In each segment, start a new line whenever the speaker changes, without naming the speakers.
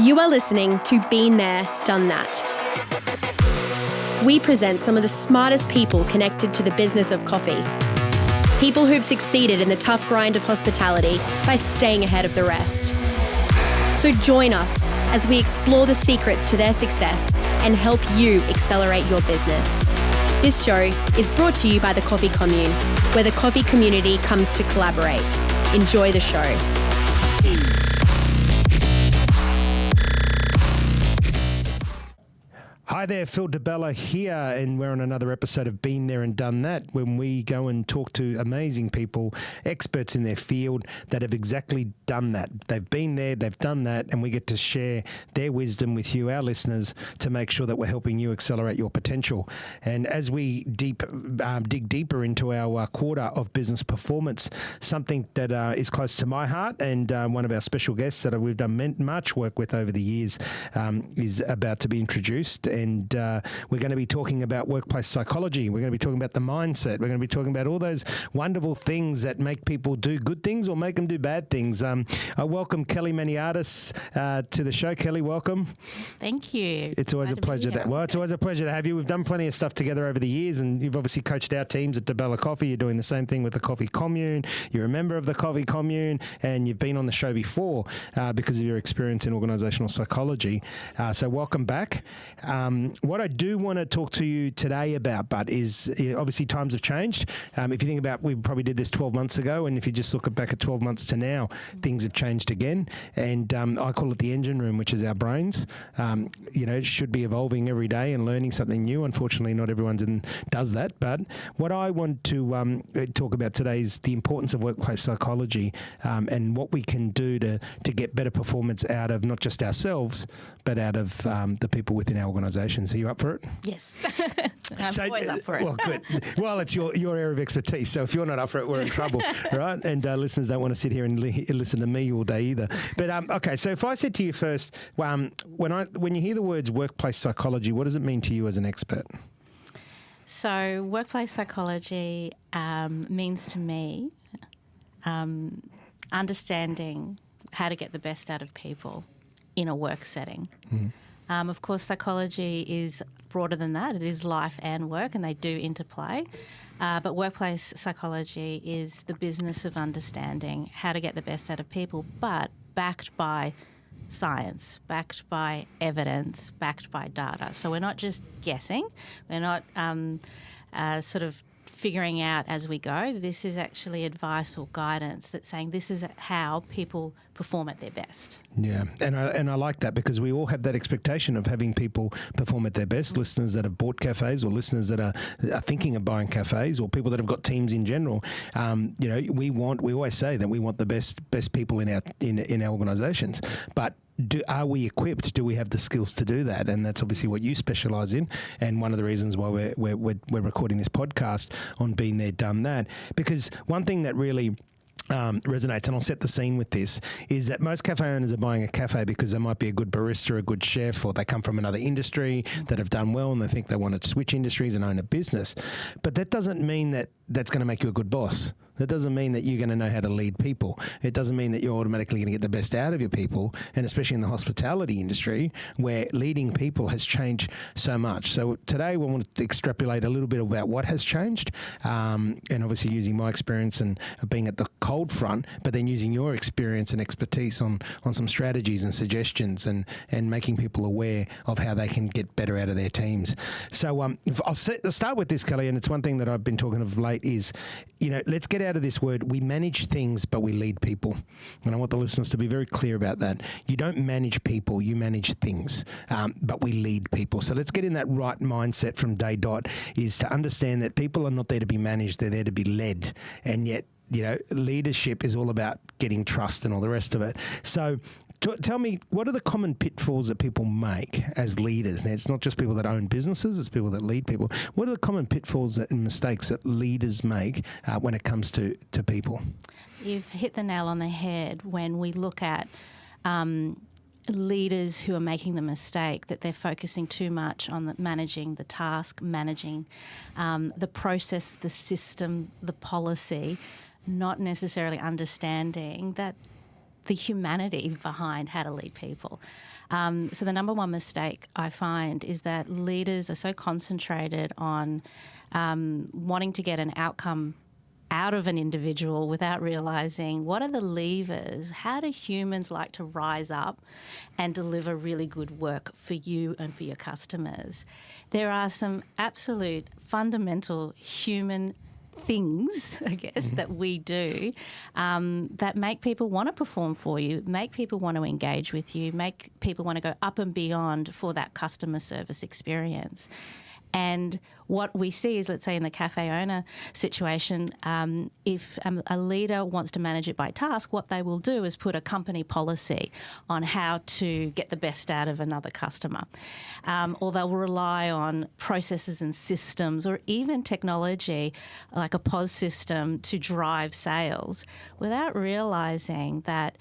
You are listening to Been There, Done That. We present some of the smartest people connected to the business of coffee. People who've succeeded in the tough grind of hospitality by staying ahead of the rest. So join us as we explore the secrets to their success and help you accelerate your business. This show is brought to you by the Coffee Commune, where the coffee community comes to collaborate. Enjoy the show.
Hi there, Phil DeBella here, and we're on another episode of Been There and Done That, when we go and talk to amazing people, experts in their field that have exactly done that. They've been there, they've done that, and we get to share their wisdom with you, our listeners, to make sure that we're helping you accelerate your potential. And as we dig deeper into our quarter of business performance, something that is close to my heart, and one of our special guests that we've done much work with over the years is about to be introduced. And we're going to be talking about workplace psychology. We're going to be talking about the mindset. We're going to be talking about all those wonderful things that make people do good things or make them do bad things. I welcome Kelly Maniatis to the show. Kelly, welcome.
Thank you.
It's always a pleasure. It's always a pleasure to have you. We've done plenty of stuff together over the years, and you've obviously coached our teams at DeBella Coffee. You're doing the same thing with the Coffee Commune. You're a member of the Coffee Commune, and you've been on the show before because of your experience in organisational psychology. So welcome back. What I do want to talk to you today about, but is obviously times have changed. If you think about, we probably did this 12 months ago, and if you just look back at 12 months to now, things have changed again. And I call it the engine room, which is our brains. It should be evolving every day and learning something new. Unfortunately, not everyone does that. But what I want to talk about today is the importance of workplace psychology and what we can do to get better performance out of not just ourselves, but out of the people within our organisations. Are you up for it?
Yes. I'm always up for it.
Well, good. Well, it's your area of expertise. So if you're not up for it, we're in trouble, right? And listeners don't want to sit here and listen to me all day either. But okay, so if I said to you first, when you hear the words workplace psychology, what does it mean to you as an expert?
So workplace psychology means to me understanding how to get the best out of people in a work setting. Of course, psychology is broader than that. It is life and work, and they do interplay. But workplace psychology is the business of understanding how to get the best out of people, but backed by science, backed by evidence, backed by data. So we're not just guessing. We're not sort of figuring out as we go. This is actually advice or guidance that's saying this is how people perform at their best.
Yeah, and I like that, because we all have that expectation of having people perform at their best. Listeners that have bought cafes, or listeners that are thinking of buying cafes, or people that have got teams in general. We always say that we want the best people in our organisations, but are we equipped? Do we have the skills to do that? And that's obviously what you specialise in, and one of the reasons why we're recording this podcast on Been There, Done That. Because one thing that really resonates, and I'll set the scene with this, is that most cafe owners are buying a cafe because they might be a good barista, a good chef, or they come from another industry that have done well and they think they want to switch industries and own a business. But that doesn't mean that that's going to make you a good boss. That doesn't mean that you're going to know how to lead people. It doesn't mean that you're automatically going to get the best out of your people, and especially in the hospitality industry, where leading people has changed so much. So today we want to extrapolate a little bit about what has changed, and obviously using my experience and being at the cold front, but then using your experience and expertise on some strategies and suggestions and making people aware of how they can get better out of their teams. So I'll start with this, Kelly, and it's one thing that I've been talking of late is, let's get out of this word. We manage things, but we lead people. And I want the listeners to be very clear about that. You don't manage people, you manage things, but we lead people. So let's get in that right mindset from day dot, is to understand that people are not there to be managed, they're there to be led. And yet, leadership is all about getting trust and all the rest of it. So tell me, what are the common pitfalls that people make as leaders? Now, it's not just people that own businesses, it's people that lead people. What are the common pitfalls and mistakes that leaders make when it comes to people?
You've hit the nail on the head when we look at leaders who are making the mistake that they're focusing too much on managing the task, managing the process, the system, the policy, not necessarily understanding that the humanity behind how to lead people. So the number one mistake I find is that leaders are so concentrated on wanting to get an outcome out of an individual without realising what are the levers, how do humans like to rise up and deliver really good work for you and for your customers. There are some absolute fundamental human things, I guess, that we do that make people want to perform for you, make people want to engage with you, make people want to go up and beyond for that customer service experience. And what we see is, let's say in the cafe owner situation, if a leader wants to manage it by task, what they will do is put a company policy on how to get the best out of another customer. Or they'll rely on processes and systems or even technology like a POS system to drive sales without realising that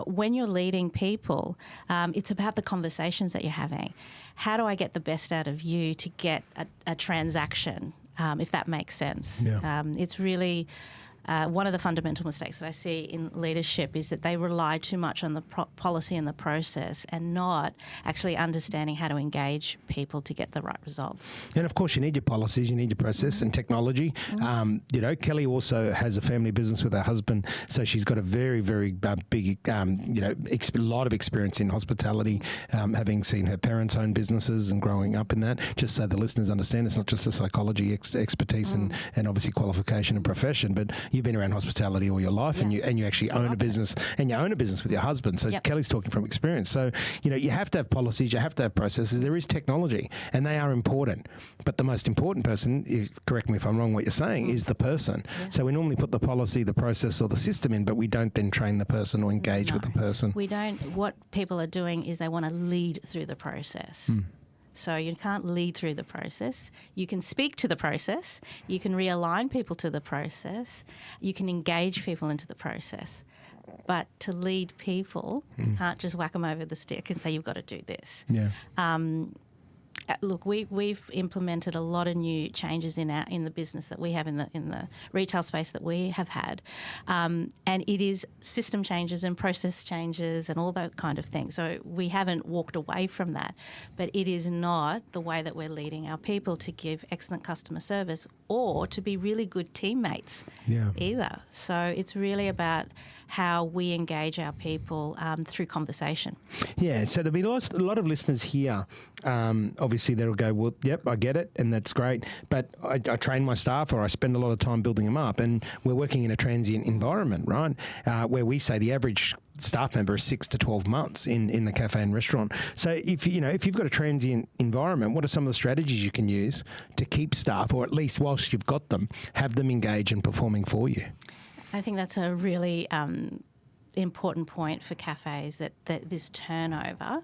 when you're leading people, it's about the conversations that you're having. How do I get the best out of you to get a transaction, if that makes sense?
Yeah.
It's really one of the fundamental mistakes that I see in leadership is that they rely too much on the policy and the process and not actually understanding how to engage people to get the right results.
And of course, you need your policies, you need your process and technology. Kelly also has a family business with her husband, so she's got a very, very big, lot of experience in hospitality, having seen her parents own businesses and growing up in that. Just so the listeners understand, it's not just a psychology expertise and obviously qualification and profession, but you've been around hospitality all your life, and you actually own a business, and you own a business with your husband. So Kelly's talking from experience. So you have to have policies, you have to have processes. There is technology, and they are important. But the most important person, correct me if I'm wrong, what you're saying, is the person. Yeah. So we normally put the policy, the process, or the system in, but we don't then train the person or engage with the person.
We don't. What people are doing is they want to lead through the process. So you can't lead through the process. You can speak to the process. You can realign people to the process. You can engage people into the process. But to lead people, you can't just whack them over the stick and say, you've got to do this. Yeah. Look, we've implemented a lot of new changes in the business that we have in the retail space that we have had, and it is system changes and process changes and all that kind of thing. So we haven't walked away from that, but it is not the way that we're leading our people to give excellent customer service or to be really good teammates either. So it's really about how we engage our people through conversation.
Yeah, so there'll be a lot of listeners here. Obviously, they'll go, well, yep, I get it, and that's great. But I train my staff, or I spend a lot of time building them up, and we're working in a transient environment, right, where we say the average staff member is 6 to 12 months in the cafe and restaurant. So if you've got a transient environment, what are some of the strategies you can use to keep staff, or at least whilst you've got them, have them engage and performing for you?
I think that's a really important point for cafes, that this turnover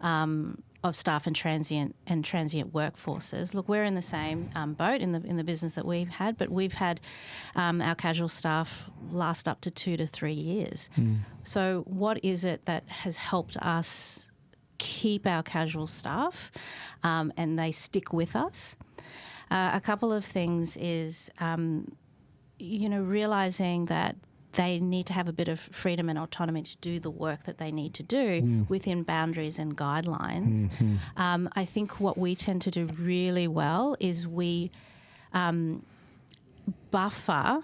of staff and transient workforces. Look, we're in the same boat in the business that we've had, but we've had our casual staff last up to 2 to 3 years. So what is it that has helped us keep our casual staff and they stick with us? A couple of things is realising that they need to have a bit of freedom and autonomy to do the work that they need to do within boundaries and guidelines. I think what we tend to do really well is we buffer,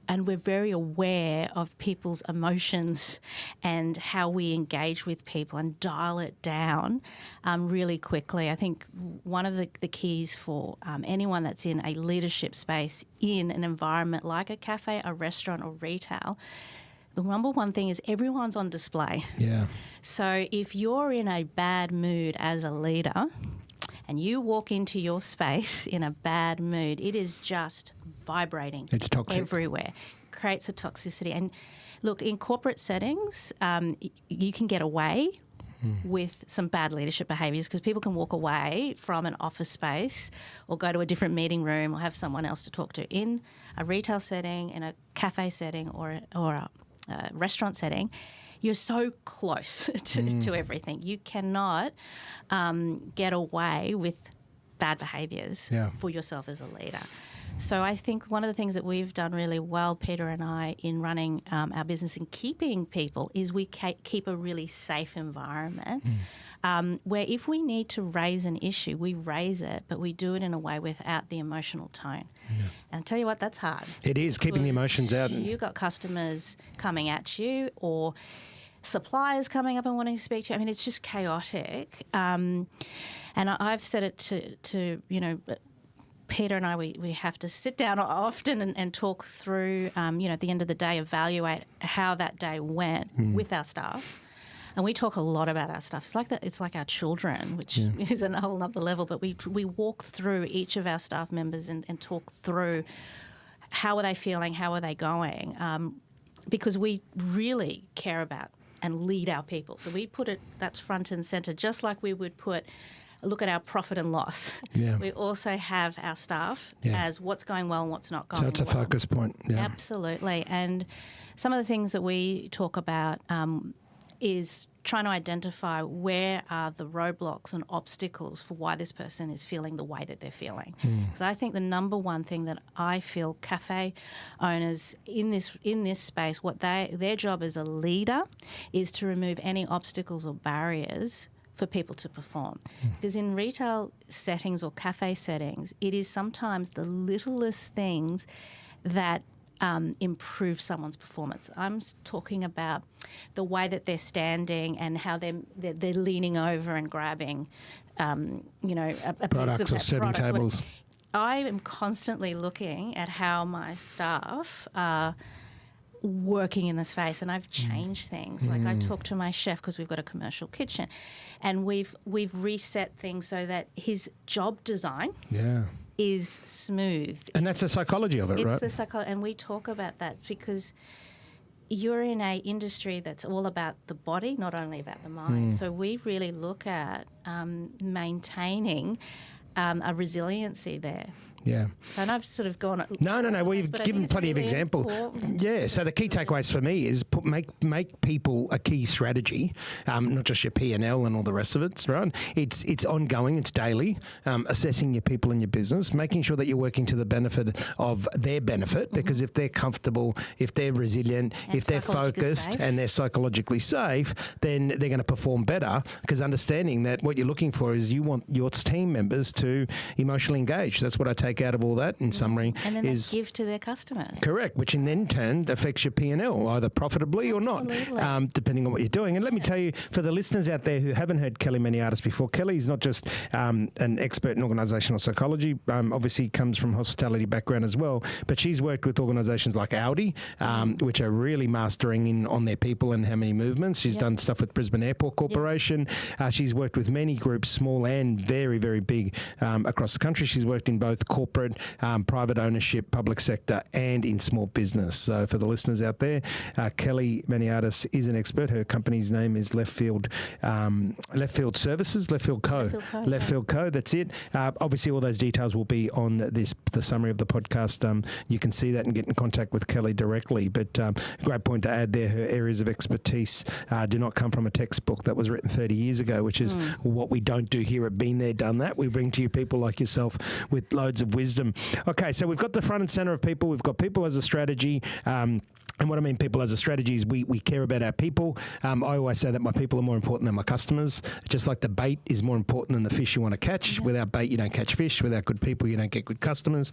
and we're very aware of people's emotions and how we engage with people and dial it down really quickly. I think one of the keys for anyone that's in a leadership space in an environment like a cafe, a restaurant or retail, the number one thing is everyone's on display. Yeah. So if you're in a bad mood as a leader and you walk into your space in a bad mood, it is just vibrating.
It's toxic
everywhere. It creates a toxicity. And look, in corporate settings, you can get away with some bad leadership behaviours because people can walk away from an office space or go to a different meeting room or have someone else to talk to. In a retail setting, in a cafe setting or a restaurant setting, you're so close to everything. You cannot get away with bad behaviours
Yeah.
for yourself as a leader. So I think one of the things that we've done really well, Peter and I, in running our business and keeping people is we keep a really safe environment where if we need to raise an issue, we raise it, but we do it in a way without the emotional tone. Yeah. And I tell you what, that's hard.
It is, keeping the emotions out.
You've got customers coming at you or suppliers coming up and wanting to speak to you. I mean, it's just chaotic. And I've said it to Peter and I, we have to sit down often and talk through, at the end of the day, evaluate how that day went with our staff. And we talk a lot about our staff. It's like that. It's like our children, which is a whole other level. But we walk through each of our staff members and talk through how are they feeling, how are they going, because we really care about and lead our people. So we put that's front and centre, just like we would look at our profit and loss.
Yeah.
We also have our staff as what's going well and what's not going well.
So it's a focus point. Yeah.
Absolutely. And some of the things that we talk about is trying to identify where are the roadblocks and obstacles for why this person is feeling the way that they're feeling. So I think the number one thing that I feel cafe owners in this space, their job as a leader is to remove any obstacles or barriers for people to perform. Because in retail settings or cafe settings, it is sometimes the littlest things that improve someone's performance. I'm talking about the way that they're standing and how they're leaning over and grabbing, a
products
piece of
or serving tables.
I am constantly looking at how my staff are working in the space, and I've changed things. Like I talk to my chef because we've got a commercial kitchen, and we've reset things so that his job design is smooth.
And that's the psychology of it, right?
It's the psychology, and we talk about that because you're in a industry that's all about the body, not only about the mind. So we really look at maintaining a resiliency there.
Yeah.
So, and I've sort of gone...
No. Well, you've given plenty of examples. Yeah, so the key takeaways for me is make people a key strategy, not just your P&L and all the rest of it, right? It's ongoing, it's daily, assessing your people and your business, making sure that you're working to the benefit of their benefit, because if they're comfortable, if they're resilient, and if they're focused and they're psychologically safe, then they're going to perform better, because understanding that what you're looking for is you want your team members to emotionally engage. That's what I take out of all that in summary.
And then they give to their customers.
Correct, which in then turn affects your P&L, either profitably or not, depending on what you're doing. And let me tell you, for the listeners out there who haven't heard Kelly Maniatis before, Kelly's not just an expert in organisational psychology, obviously comes from hospitality background as well, but she's worked with organisations like Audi, which are really mastering in on their people and how many movements. She's done stuff with Brisbane Airport Corporation. She's worked with many groups, small and very, very big, across the country. She's worked in both corporate, private ownership, public sector, and in small business. So for the listeners out there, Kelly Maniatis is an expert. Her company's name is Left Field Services, Left Field Co. That's it. Obviously, all those details will be on the summary of the podcast. You can see that and get in contact with Kelly directly. But great point to add there. Her areas of expertise do not come from a textbook that was written 30 years ago, which is what we don't do here at Been There, Done That. We bring to you people like yourself with loads of wisdom. Okay, so we've got the front and center of people. We've got people as a strategy. And what I mean people as a strategy is we care about our people. I always say that my people are more important than my customers. Just like the bait is more important than the fish you want to catch. Without bait, you don't catch fish. Without good people, you don't get good customers.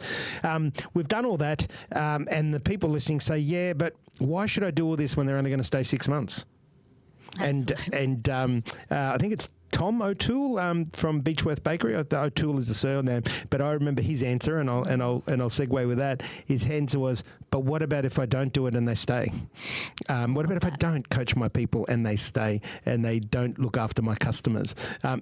We've done all that. And the people listening say, yeah, but why should I do all this when they're only going to stay 6 months? Absolutely. And I think it's Tom O'Toole from Beechworth Bakery. O'Toole is the surname, but I remember his answer, and I'll segue with that. His answer was, "But what about if I don't do it and they stay? What about if I don't coach my people and they stay and they don't look after my customers?"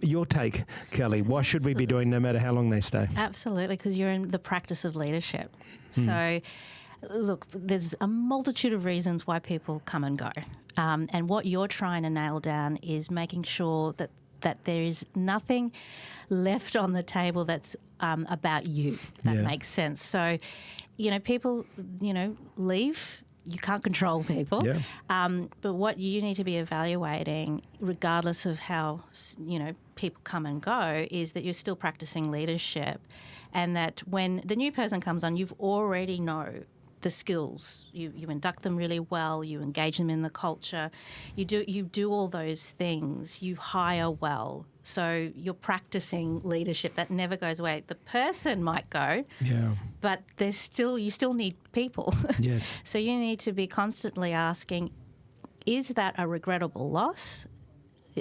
Your take, Kelly? Why should we be doing no matter how long they stay?
Absolutely, because you're in the practice of leadership. So, look, there's a multitude of reasons why people come and go, and what you're trying to nail down is making sure that there is nothing left on the table that's about you. If that makes sense. So, people, leave. you can't control people.
Yeah.
But what you need to be evaluating, regardless of how, people come and go, is that you're still practicing leadership, and that when the new person comes on, you've already know the skills. You induct them really well. You engage them in the culture. You do all those things. You hire well. So you're practicing leadership. That never goes away. The person might go, but you still need people.
Yes.
So you need to be constantly asking, is that a regrettable loss?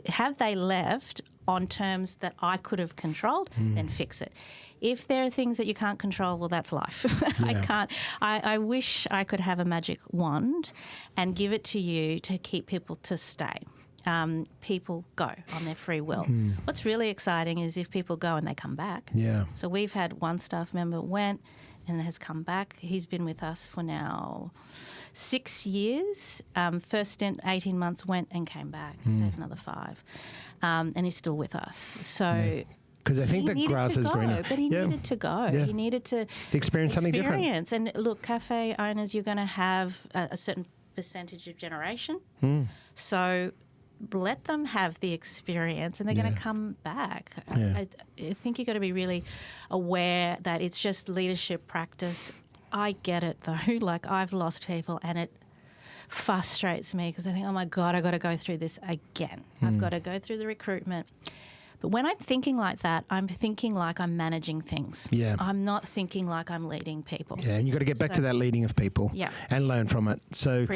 Have they left on terms that I could have controlled? Then fix it. If there are things that you can't control, well, that's life. I can't. I wish I could have a magic wand and give it to you to keep people to stay. People go on their free will. What's really exciting is if people go and they come back.
Yeah.
So we've had one staff member went and has come back. He's been with us for now 6 years. First stint, 18 months, went and came back. Stayed another 5. And he's still with us. So...
Because I think the grass is greener.
But he needed to go.
Yeah.
He needed to
experience something different.
And look, cafe owners, you're going to have a certain percentage of generation. So let them have the experience and they're going to come back. I think you've got to be really aware that it's just leadership practice. I get it, though. Like, I've lost people and it frustrates me because I think, oh, my God, I've got to go through this again. I've got to go through the recruitment. But when I'm thinking like that, I'm thinking like I'm managing things.
Yeah.
I'm not thinking like I'm leading people.
Yeah, and you've got to get back to that leading of people and learn from it. So,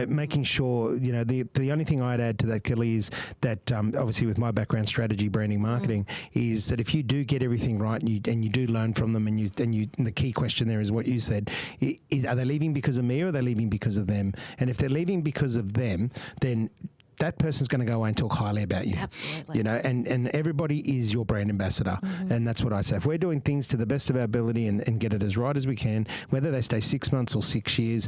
making sure, the only thing I'd add to that, Kelly, is that obviously with my background, strategy, branding, marketing, is that if you do get everything right and you do learn from them and the key question there is what you said, are they leaving because of me or are they leaving because of them? And if they're leaving because of them, then that person's going to go away and talk highly about you.
Absolutely.
And everybody is your brand ambassador. And that's what I say. If we're doing things to the best of our ability and get it as right as we can, whether they stay 6 months or 6 years,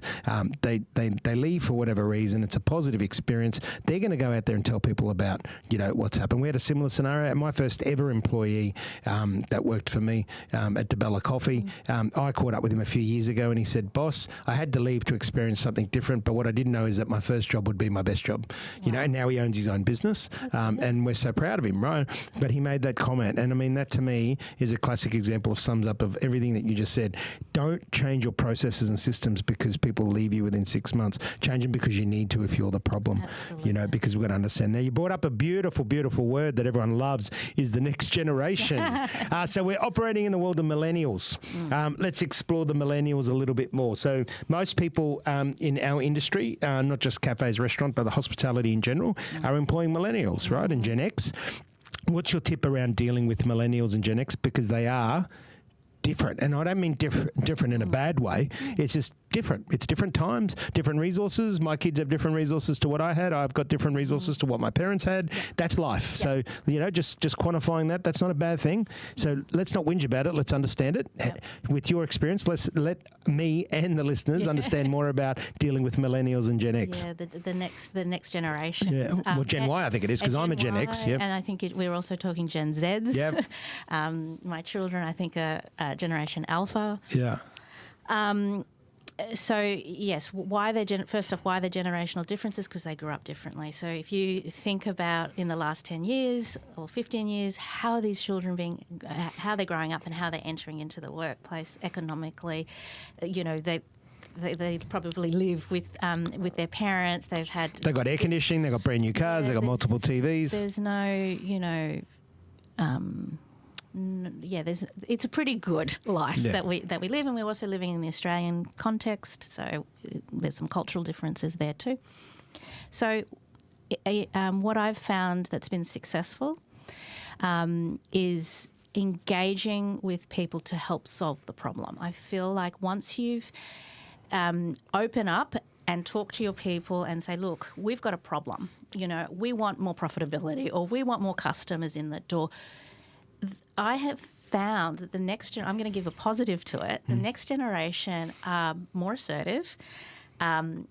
they leave for whatever reason, it's a positive experience. They're going to go out there and tell people about, what's happened. We had a similar scenario. My first ever employee that worked for me at DeBella Coffee, I caught up with him a few years ago and he said, boss, I had to leave to experience something different, but what I didn't know is that my first job would be my best job. And now he owns his own business, and we're so proud of him, right? But he made that comment, and I mean, that to me is a classic example of sums up of everything that you just said. Don't change your processes and systems because people leave you within 6 months. Change them because you need to if you're the problem.
Absolutely.
Because we've got to understand. Now, you brought up a beautiful, beautiful word that everyone loves is the next generation. So we're operating in the world of millennials. Let's explore the millennials a little bit more. So most people in our industry, not just cafes, restaurant, but the hospitality in general, are employing millennials, right, and Gen X. What's your tip around dealing with millennials and Gen X? Because they are different, and I don't mean different in a bad way. It's just different. It's different times, different resources. My kids have different resources to what I had. I've got different resources to what my parents had. That's life. So, just quantifying that, that's not a bad thing. So let's not whinge about it. Let's understand it. With your experience, let me and the listeners understand more about dealing with millennials and Gen X.
Yeah, the next generation.
Yeah, well, Gen Y, I think it is, because I'm a Gen X. Yep.
And I think we're also talking Gen Zs.
Yep.
My children, I think, are Generation Alpha.
Yeah.
So, yes, why they're generational differences? Because they grew up differently. So if you think about in the last 10 years or 15 years, how are these children how they're growing up and how they're entering into the workplace economically, they probably live with their parents. They've got
air conditioning, they've got brand new cars, they've got multiple TVs.
There's no, it's a pretty good life that we live, and we're also living in the Australian context, so there's some cultural differences there too. So what I've found that's been successful is engaging with people to help solve the problem. I feel like once you've open up and talk to your people and say, look, we've got a problem, we want more profitability or we want more customers in the door. I have found that the next I'm going to give a positive to it. The next generation are more assertive, more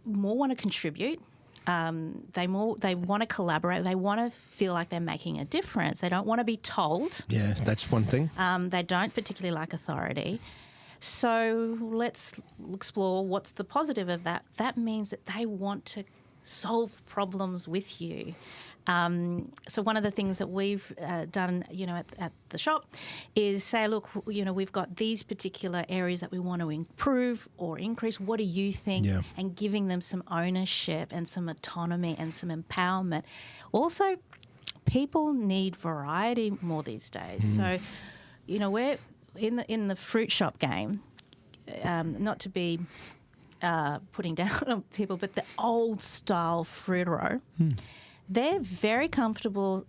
want to contribute. They want to collaborate. They want to feel like they're making a difference. They don't want to be told.
Yeah, that's one thing.
They don't particularly like authority. So let's explore what's the positive of that. That means that they want to solve problems with you. So one of the things that we've done, at the shop is say, look, we've got these particular areas that we want to improve or increase. What do you think?
Yeah. And
giving them some ownership and some autonomy and some empowerment. Also, people need variety more these days. So, we're in the fruit shop game, not to be putting down on people, but the old style fruiterer, they're very comfortable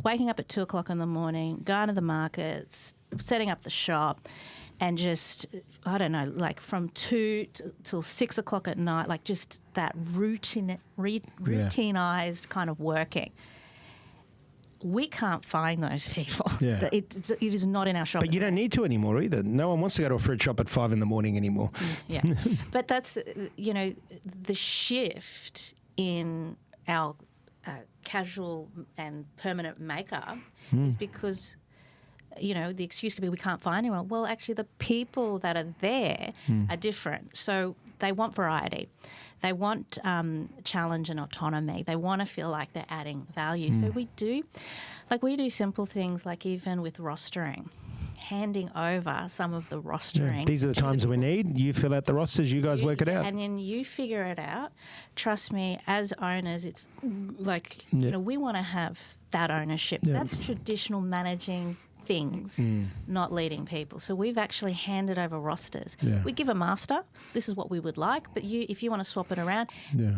waking up at 2 o'clock in the morning, going to the markets, setting up the shop, and just, I don't know, like from 2 till 6 o'clock at night, like just that routinized kind of working. We can't find those people.
Yeah.
It is not in our shop.
But you don't need to anymore either. No one wants to go to a fruit shop at 5 a.m. anymore.
Yeah. But that's, the shift in our casual and permanent makeup is because, the excuse could be we can't find anyone. Well, actually, the people that are there are different. So they want variety. They want challenge and autonomy. They want to feel like they're adding value. So we do simple things like even with rostering, handing over some of the rostering.
Yeah. These are the times we need. You fill out the rosters, you guys work it out.
And then you figure it out. Trust me, as owners, it's like, we want to have that ownership.
Yeah.
That's traditional managing things, not leading people. So we've actually handed over rosters.
Yeah.
We give a master, this is what we would like, but if you want to swap it around, there's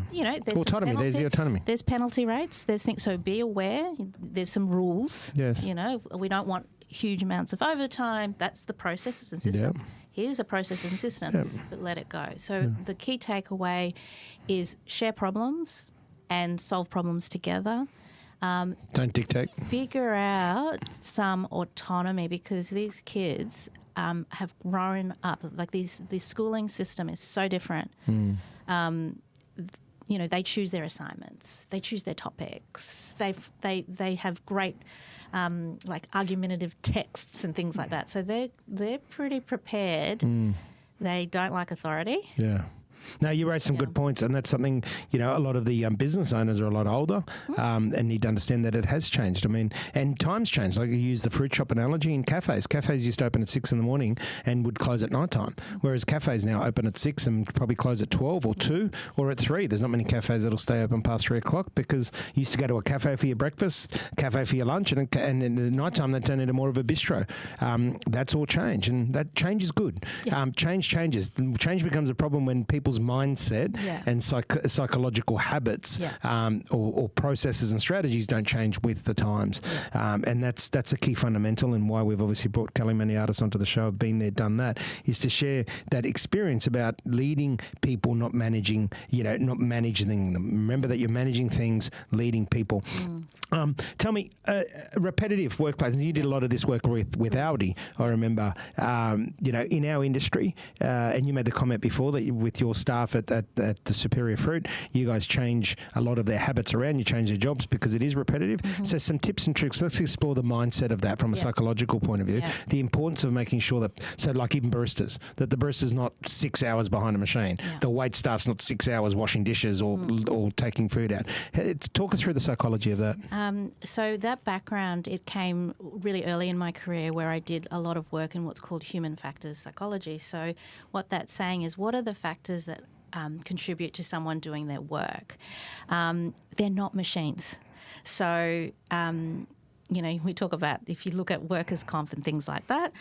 autonomy. There's the autonomy.
There's penalty rates. There's things. So be aware. There's some rules.
Yes.
We don't want huge amounts of overtime. That's the processes and systems. Here's a process and system, but let it go. So the key takeaway is share problems and solve problems together.
Don't dictate.
Figure out some autonomy because these kids have grown up. Like this schooling system is so different. They choose their assignments. They choose their topics. They have great argumentative texts and things like that. So they're pretty prepared. They don't like authority.
Yeah. No, you raised some good points, and that's something, a lot of the business owners are a lot older and need to understand that it has changed. I mean, and times changed. Like you use the fruit shop analogy in cafes. Cafes used to open at 6 a.m. and would close at night time, whereas cafes now open at 6 and probably close at 12 or 2 or at 3. There's not many cafes that'll stay open past 3 o'clock because you used to go to a cafe for your breakfast, cafe for your lunch, and in the night time they turn into more of a bistro. That's all change, and that change is good.
Yeah.
Change changes. Change becomes a problem when people's mindset and psychological habits or processes and strategies don't change with the times. And that's a key fundamental, and why we've obviously brought Kelly Maniatis onto the show. I've been there, done that, is to share that experience about leading people, not managing, not managing them. Remember that you're managing things, leading people. Tell me, repetitive workplace, and you did a lot of this work with Audi, I remember, in our industry, and you made the comment before that with your staff at the Superior Fruit, you guys change a lot of their habits around, you change their jobs because it is repetitive. So some tips and tricks, let's explore the mindset of that from a psychological point of view, the importance of making sure that, so like even baristas, that the barista's not 6 hours behind a machine, the wait staff's not 6 hours washing dishes or taking food out. Talk us through the psychology of that.
So that background, it came really early in my career where I did a lot of work in what's called human factors psychology. So what that's saying is, what are the factors that contribute to someone doing their work? They're not machines. So, we talk about, if you look at workers' comp and things like that,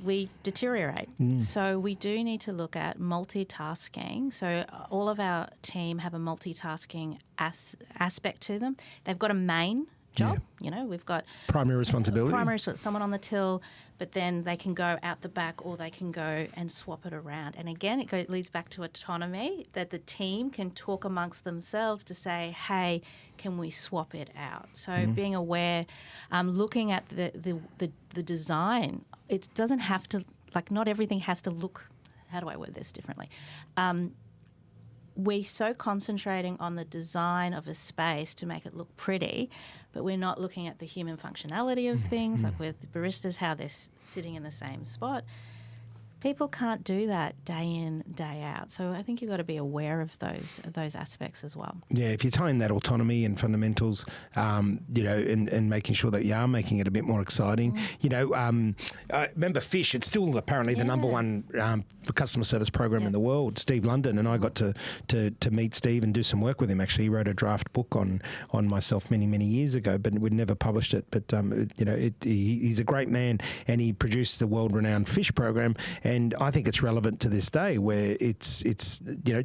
we deteriorate. So we do need to look at multitasking. So all of our team have a multitasking aspect to them. They've got a main job. We've got
primary responsibility.
Someone on the till, but then they can go out the back or they can go and swap it around. And again, it leads back to autonomy, that the team can talk amongst themselves to say, hey, can we swap it out? So being aware, looking at the design, it doesn't have to, not everything has to look, how do I word this differently? we're so concentrating on the design of a space to make it look pretty, but we're not looking at the human functionality of things, like with baristas, how they're sitting in the same spot. People can't do that day in, day out. So I think you've got to be aware of those aspects as well.
Yeah, if you're tying that autonomy and fundamentals, and making sure that you are making it a bit more exciting. Remember Fish, it's still apparently the number one customer service program in the world. Steve London and I got to meet Steve and do some work with him. Actually, he wrote a draft book on myself many years ago, but we'd never published it. But he's a great man, and he produced the world-renowned Fish program. And I think it's relevant to this day, where it's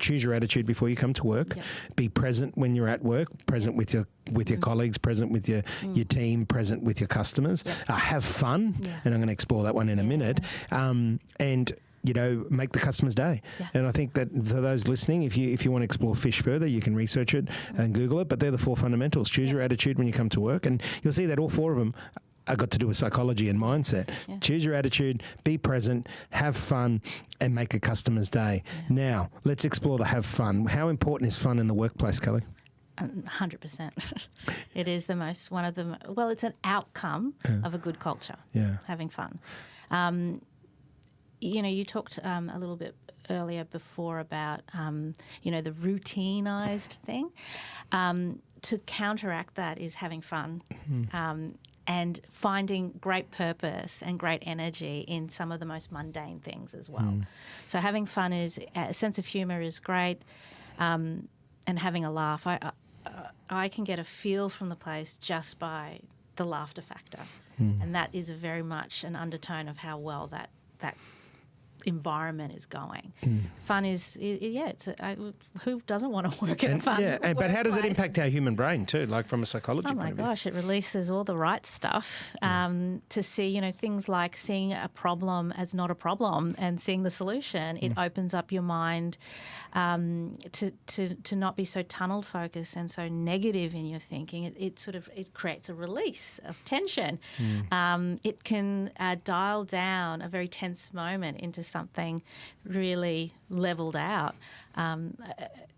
choose your attitude before you come to work. Yep. Be present when you're at work, present with your colleagues, present with your team, present with your customers. Yep. Have fun, and I'm going to explore that one in a minute. And make the customer's day. Yeah. And I think that for those listening, if you want to explore Fish further, you can research it and Google it. But they're the 4 fundamentals. Choose your attitude when you come to work, and you'll see that all 4 of them I got to do with psychology and mindset. Yeah. Choose your attitude, be present, have fun, and make a customer's day. Yeah. Now, let's explore the have fun. How important is fun in the workplace, Kelly?
100%. It is one of the, it's an outcome of a good culture, having fun. You talked a little bit earlier before about, the routinized thing. To counteract that is having fun. And finding great purpose and great energy in some of the most mundane things as well. So having fun a sense of humour is great, and having a laugh. I can get a feel from the place just by the laughter factor, and that is very much an undertone of how well that environment is going. Fun is, who doesn't want to work in a fun
but how does it impact our human brain too, like from a psychology point of view?
Oh my gosh, it releases all the right stuff to see, things like seeing a problem as not a problem and seeing the solution. It opens up your mind to not be so tunnel focused and so negative in your thinking. It creates a release of tension. It can dial down a very tense moment into something really leveled out.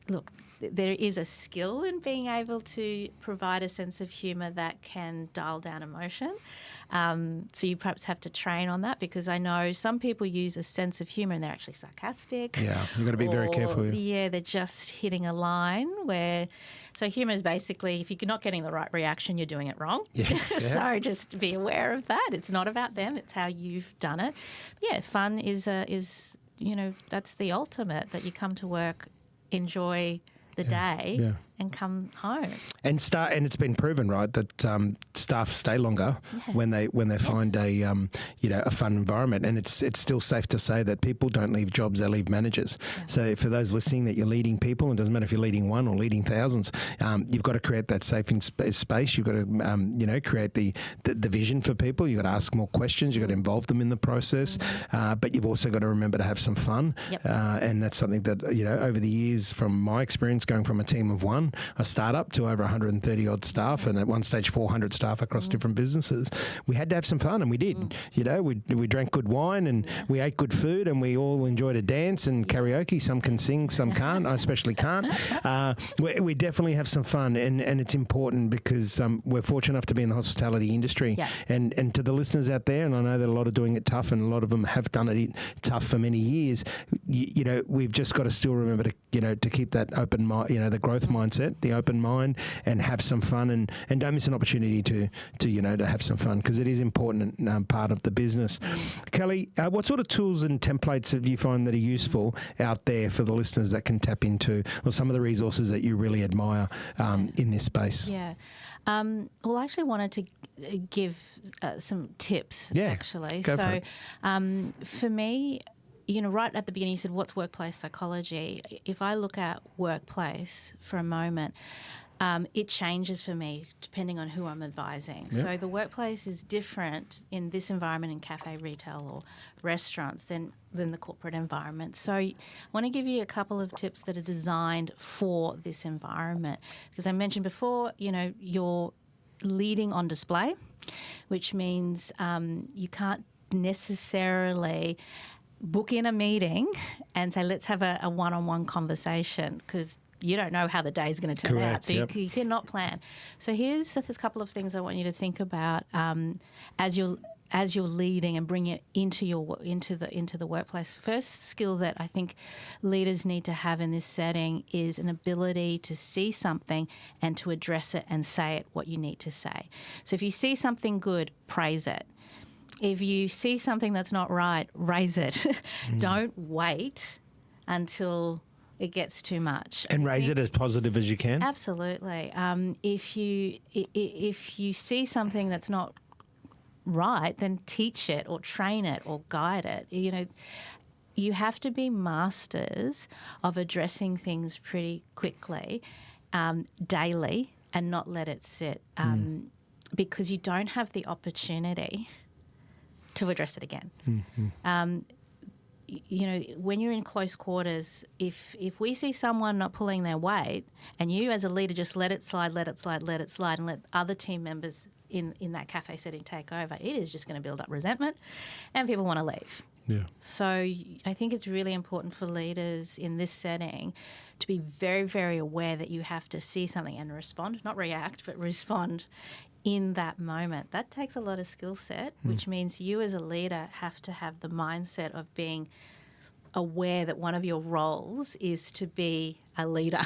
Look, there is a skill in being able to provide a sense of humour that can dial down emotion. So you perhaps have to train on that, because I know some people use a sense of humour and they're actually sarcastic.
Yeah, you've got to be very careful.
Yeah, they're just hitting a line where... So humour is basically, if you're not getting the right reaction, you're doing it wrong.
Yes.
So just be aware of that. It's not about them. It's how you've done it. Yeah, fun is that's the ultimate, that you come to work, enjoy the day and come home. And
it's been proven, right, that staff stay longer when they find a fun environment. And it's still safe to say that people don't leave jobs, they leave managers. Yeah. So for those listening, that you're leading people, it doesn't matter if you're leading one or leading thousands, you've got to create that safe space. You've got to create the vision for people. You've got to ask more questions. You've got to involve them in the process. But you've also got to remember to have some fun. Yep. And that's something that, over the years, from my experience, going from a team of one, a startup, to over 130 odd staff, and at one stage 400 staff across different businesses, we had to have some fun, and we did. We drank good wine, and we ate good food, and we all enjoyed a dance and karaoke. Some can sing, some can't. I especially can't. We definitely have some fun, and it's important, because we're fortunate enough to be in the hospitality industry. Yeah. And to the listeners out there, and I know that a lot are doing it tough, and a lot of them have done it tough for many years. We've just got to still remember to keep that open mind, the growth mindset, the open mind, and have some fun, and don't miss an opportunity to have some fun, because it is important part of the business. Kelly, what sort of tools and templates have you found that are useful out there for the listeners that can tap into, or some of the resources that you really admire in this space?
Yeah. Well, I actually wanted to give some tips, actually.
Go for it.
For me, right at the beginning, you said, what's workplace psychology? If I look at workplace for a moment, it changes for me depending on who I'm advising. Yep. So the workplace is different in this environment, in cafe, retail or restaurants, than the corporate environment. So I want to give you a couple of tips that are designed for this environment. Because I mentioned before, you're leading on display, which means you can't necessarily book in a meeting and say, let's have a one-on-one conversation, because you don't know how the day is going to turn out. So you cannot plan. So there's a couple of things I want you to think about as you're leading and bring it into the workplace. First skill that I think leaders need to have in this setting is an ability to see something and to address it and say it what you need to say. So if you see something good, praise it. If you see something that's not right, raise it. Don't wait until it gets too much.
And raise it as positive as you can.
Absolutely. If you see something that's not right, then teach it or train it or guide it. You know, you have to be masters of addressing things pretty quickly, daily, and not let it sit, because you don't have the opportunity to address it again. You know, when you're in close quarters, if we see someone not pulling their weight, and you as a leader just let it slide, and let other team members in that cafe setting take over, it is just going to build up resentment and people want to leave.
Yeah.
So I think it's really important for leaders in this setting to be very, very aware that you have to see something and respond, not react, but respond in that moment. That takes a lot of skill set, which means you as a leader have to have the mindset of being aware that one of your roles is to be a leader,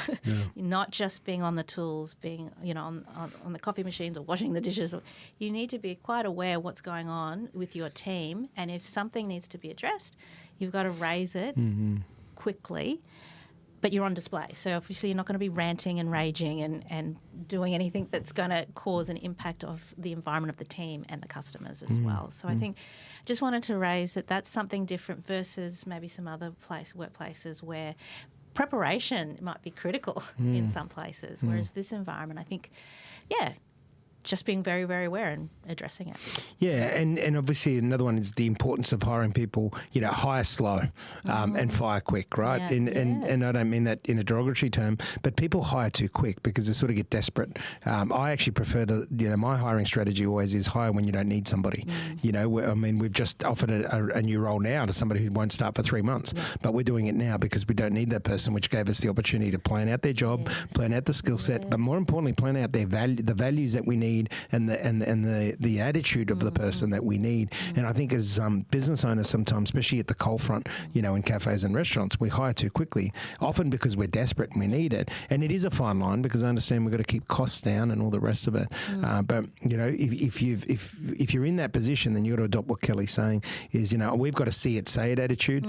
not just being on the tools, being, you know, on the coffee machines or washing the dishes. You need to be quite aware of what's going on with your team, and if something needs to be addressed, you've got to raise it quickly. But you're on display. So obviously you're not going to be ranting and raging and doing anything that's going to cause an impact of the environment of the team and the customers as well. So I think just wanted to raise that that's something different versus maybe some other workplaces where preparation might be critical in some places, whereas this environment, I think, just being very, very aware and addressing it.
Yeah, and obviously another one is the importance of hiring people, you know, hire slow and fire quick, right?
Yeah,
and I don't mean that in a derogatory term, but people hire too quick because they sort of get desperate. I actually prefer to, you know, my hiring strategy always is hire when you don't need somebody. You know, I mean, we've just offered a new role now to somebody who won't start for 3 months, but we're doing it now because we don't need that person, which gave us the opportunity to plan out their job, plan out the skill set, but more importantly, plan out their the values that we need and the attitude of the person that we need. And I think as business owners sometimes, especially at the coal front, you know, in cafes and restaurants, we hire too quickly, often because we're desperate and we need it. And it is a fine line because I understand we've got to keep costs down and all the rest of it. But, you know, if you're in that position, then you've got to adopt what Kelly's saying is, you know, we've got a see it, say it attitude.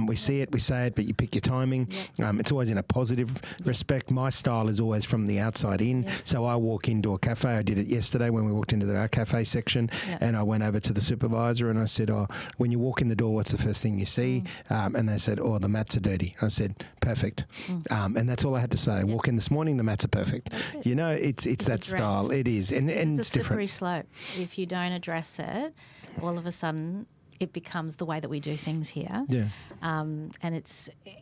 We see it, we say it, but you pick your timing. It's always in a positive respect. My style is always from the outside in. So I walk into a cafe. I did it yesterday when we walked into our cafe section, and I went over to the supervisor and I said, when you walk in the door, what's the first thing you see? And they said, the mats are dirty. I said, perfect. And that's all I had to say. Walk in this morning, the mats are perfect. You know, it's that style. It is. And it's different.
Slippery slope. If you don't address it, all of a sudden it becomes the way that we do things here.
Yeah.
And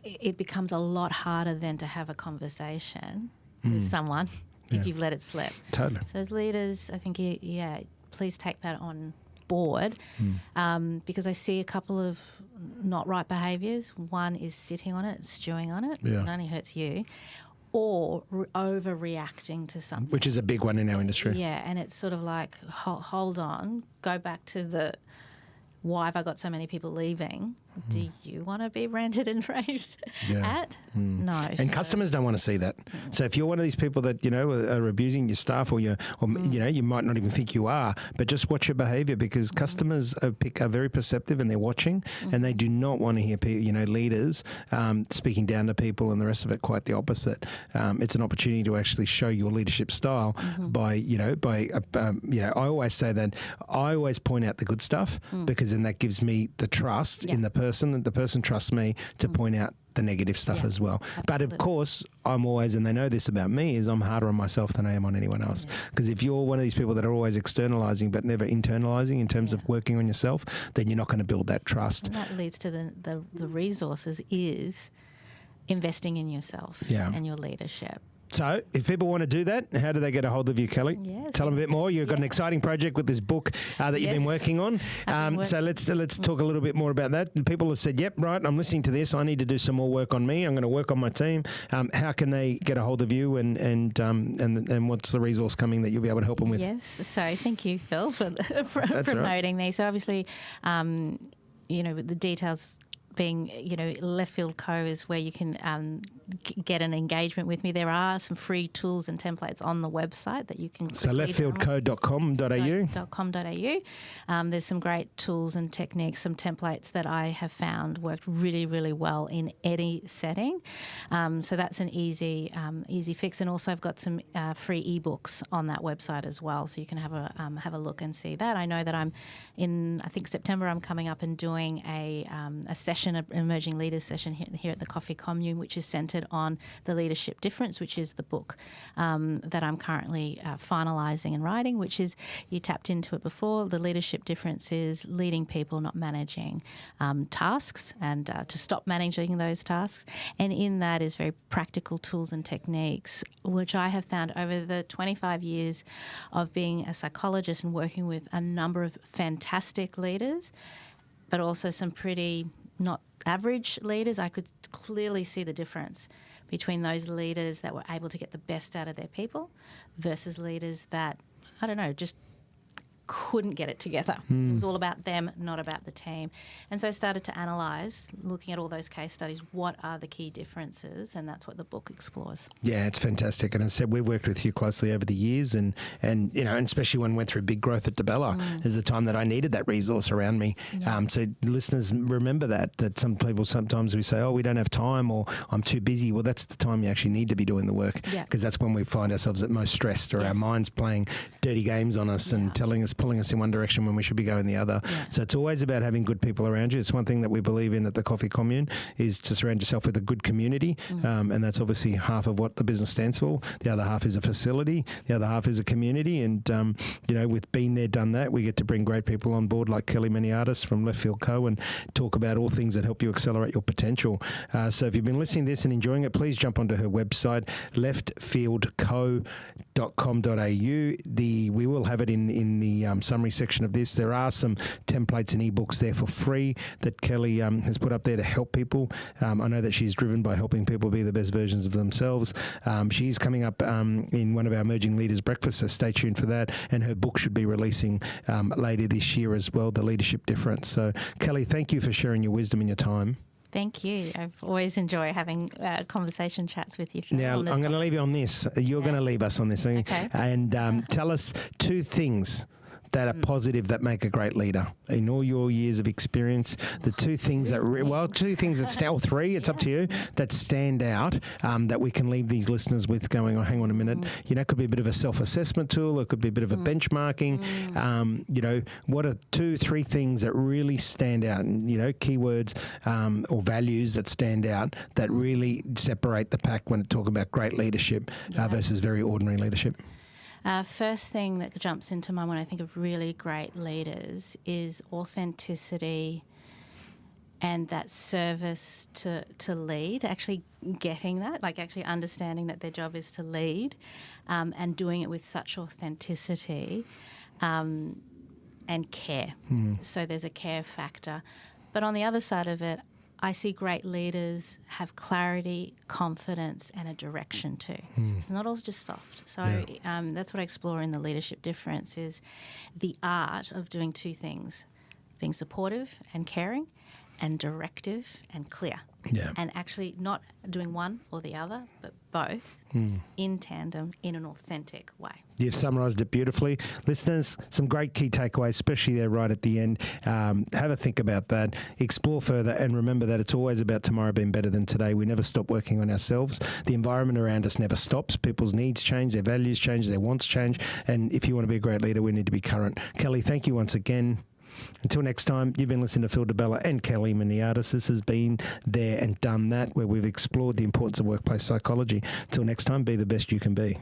it becomes a lot harder then to have a conversation with someone if you've let it slip.
Totally.
So as leaders, I think, please take that on board because I see a couple of not right behaviours. One is sitting on it, stewing on it. It only hurts you. Or overreacting to something.
Which is a big one in our industry.
Yeah, and it's sort of like, hold on, go back to the why have I got so many people leaving? Do you want to be ranted and raved at? No.
And customers don't want to see that. So if you're one of these people that, you know, are abusing your staff or you know, you might not even think you are, but just watch your behaviour because customers are very perceptive and they're watching and they do not want to hear people, you know, leaders speaking down to people and the rest of it, quite the opposite. It's an opportunity to actually show your leadership style by I always say that I always point out the good stuff because then that gives me the trust in the person, that the person trusts me to point out the negative stuff as well. Absolutely. But of course, I'm always, and they know this about me, is I'm harder on myself than I am on anyone else. Because if you're one of these people that are always externalizing but never internalizing in terms of working on yourself, then you're not going to build that trust.
And that leads to the resources is investing in yourself and your leadership.
So if people want to do that, how do they get a hold of you, Kelly?
Yes.
Tell them a bit more. You've got an exciting project with this book that you've been working on. So let's talk a little bit more about that. People have said, yep, right, I'm listening to this. I need to do some more work on me. I'm going to work on my team. How can they get a hold of you and what's the resource coming that you'll be able to help them with?
Yes. So thank you, Phil, for promoting me. So obviously, the details being, Left Field Co is where you can get an engagement with me. There are some free tools and templates on the website that you can.
So leftfieldco.com.au. There's
some great tools and techniques, some templates that I have found worked really, really well in any setting. So that's an easy fix. And also I've got some free ebooks on that website as well, so you can have a look and see that. I know that I'm in, I think September, I'm coming up and doing a session, an emerging leaders session here at the Coffee Commune, which is centred on the leadership difference, which is the book that I'm currently finalising and writing, which is, you tapped into it before, the leadership difference is leading people, not managing tasks, and to stop managing those tasks. And in that is very practical tools and techniques, which I have found over the 25 years of being a psychologist and working with a number of fantastic leaders, but also some pretty not average leaders. I could clearly see the difference between those leaders that were able to get the best out of their people versus leaders that, I don't know, just couldn't get it together. It was all about them, not about the team. And so I started to analyse, looking at all those case studies, what are the key differences, and that's what the book explores. Yeah,
it's fantastic. And as I said, we've worked with you closely over the years, and especially when we went through big growth at DeBella, there's a time that I needed that resource around me. Yeah. So listeners, remember that some people, sometimes we say, oh, we don't have time, or I'm too busy. Well, that's the time you actually need to be doing the work, because that's when we find ourselves at most stressed, or our mind's playing dirty games on us and pulling us in one direction when we should be going the other. Yeah. So it's always about having good people around you. It's one thing that we believe in at the Coffee Commune, is to surround yourself with a good community. And that's obviously half of what the business stands for. The other half is a facility. The other half is a community. And, with Been There, Done That, we get to bring great people on board like Kelly Maniatis from Left Field Co. and talk about all things that help you accelerate your potential. So if you've been listening to this and enjoying it, please jump onto her website, leftfieldco.com.au. We will have it in the summary section of this. There are some templates and ebooks there for free that Kelly has put up there to help people. I know that she's driven by helping people be the best versions of themselves. She's coming up in one of our Emerging Leaders breakfasts, so stay tuned for that. And her book should be releasing later this year as well, The Leadership Difference. So Kelly, thank you for sharing your wisdom and your time.
Thank you. I've always enjoyed having conversation chats with you.
Now, I'm going to leave you on this. You're going to leave us on this. Okay. And tell us two things that are positive that make a great leader in all your years of experience. The two things that, three, it's up to you, that stand out, that we can leave these listeners with going, oh, hang on a minute. It could be a bit of a self-assessment tool. It could be a bit of a benchmarking. What are 2-3 things that really stand out, and, keywords or values that stand out that really separate the pack when it talk about great leadership versus very ordinary leadership?
First thing that jumps into mind when I think of really great leaders is authenticity and that service to lead, actually getting that, like actually understanding that their job is to lead, and doing it with such authenticity and care. So there's a care factor. But on the other side of it, I see great leaders have clarity, confidence, and a direction too. It's not all just soft. So that's what I explore in The Leadership Difference, is the art of doing two things: being supportive and caring, and directive and clear. Yeah. And actually not doing one or the other, but both in tandem in an authentic way.
You've summarised it beautifully. Listeners, some great key takeaways, especially there right at the end. Have a think about that, explore further, and remember that it's always about tomorrow being better than today. We never stop working on ourselves. The environment around us never stops. People's needs change, their values change, their wants change. And if you want to be a great leader, we need to be current. Kelly, thank you once again. Until next time, you've been listening to Phil DeBella and Kelly Maniatis. This has been There and Done That, where we've explored the importance of workplace psychology. Until next time, be the best you can be.